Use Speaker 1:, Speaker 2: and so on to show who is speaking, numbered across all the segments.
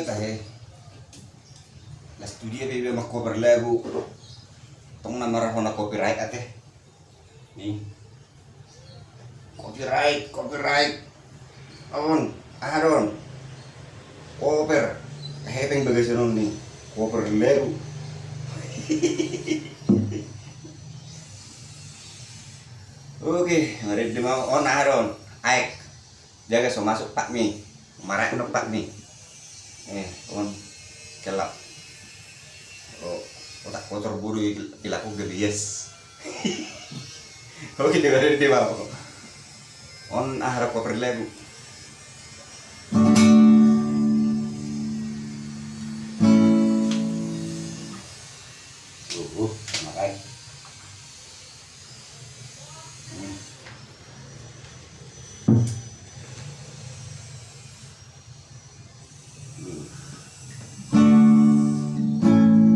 Speaker 1: tahe. La studia bebe mak cover lagu. Tong na marahona copyright ate. Nih. Copyright. Aron. Cover. Hepeng bagasanon nih. Cover lagu. Oke, mari di mau on Aron. Aik. Jaga so masuk Pak Mi. Marah no Pak Mi. On kelap. Oh, otak kotor buru ilaku gebias. Oke, di mau. On harap cover lagu. Makai.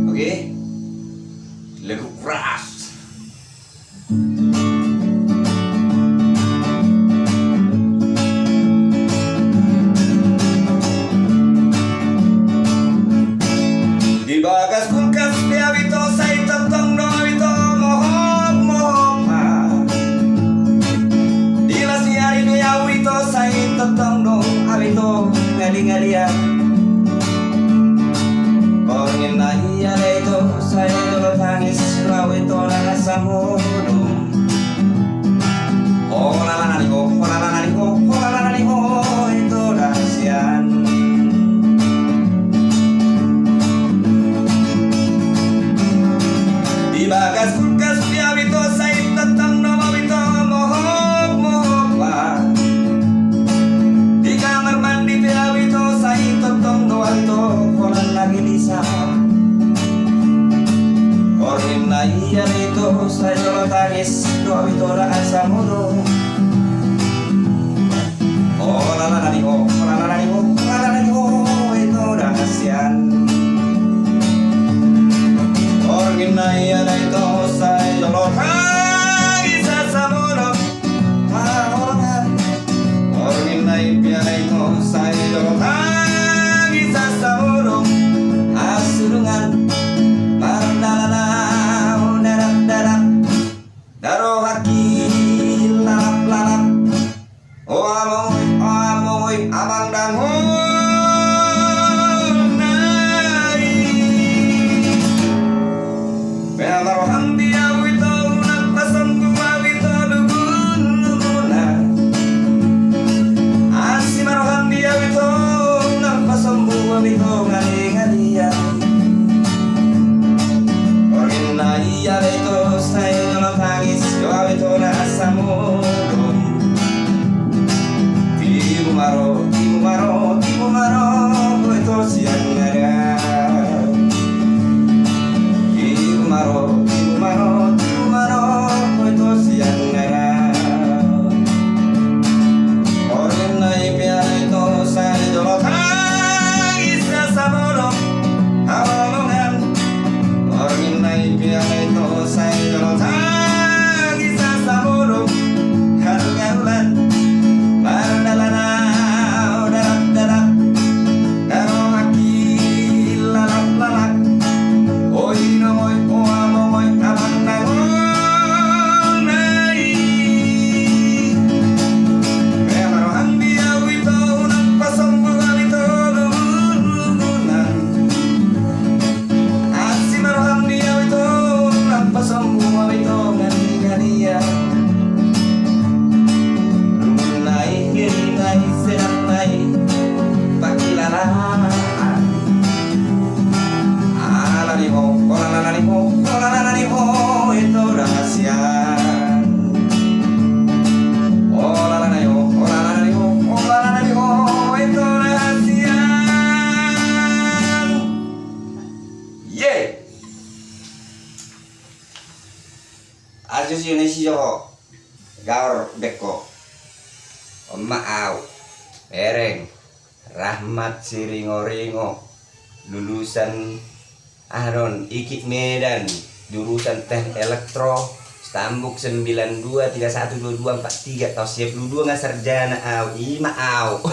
Speaker 1: Oke. Lagu keras. Di bagas kulkas biawito say totong no ito mohok di lasiari biawito say totong no awito ngali-ngalian Pangin na iya ito say dolo tangis awito na sa mudum Holalala ko ito rahasian Bagas kulkas biawito say tatang no mawito mohok pa di kamar mandi biawito say tatang no awito kolan lagi lisa Orin na iya rito say dolo tangis no awito raan sa muro Holalala ko ito rahasian Orgin na iyan ay ito sa iyong isa sa mulo Orgin na iyan ay ito sa iyong isa sa mulo Asulungan Marandalalaw Darap Daro haki Lalap O amoy Amang dangon Marohan dia wito nagpasang gumawito lugun-lugunan Asi marohan dia wito nagpasang gumawito ngali-ngalian Orgin na iya ito sa iyo ng tangis gawito na sa mudum Di bumaro ito siyang ngaran Di bumaro ito siyang ngaran Orgin na ipiyara ito sa idolot isa sa mulo Hawamungan Orgin na ipiyara ito sa idolot isa sa mulo Harugahulan Marandalanaw Darap Daro haki Lalap Oy noy amoy amang nangon ay Kaya marohan biyaw ito nagpasambungan ito lumunan At si marohan biyaw ito nagpasambungan ito nganiganian Lumunay, girinay, sinanay, pakilalaan Alalani mo, ito rahasian Olalani mo, ito rahasian Yeah! Asus Indonesia Gaur Beko Oma Au Ereng Rahmat Siringo-ringo Lulusan Aron Ikik Medan jurusan Teknik Elektro Stambuk 92312243 tahun 92 nggak sarjana au ima au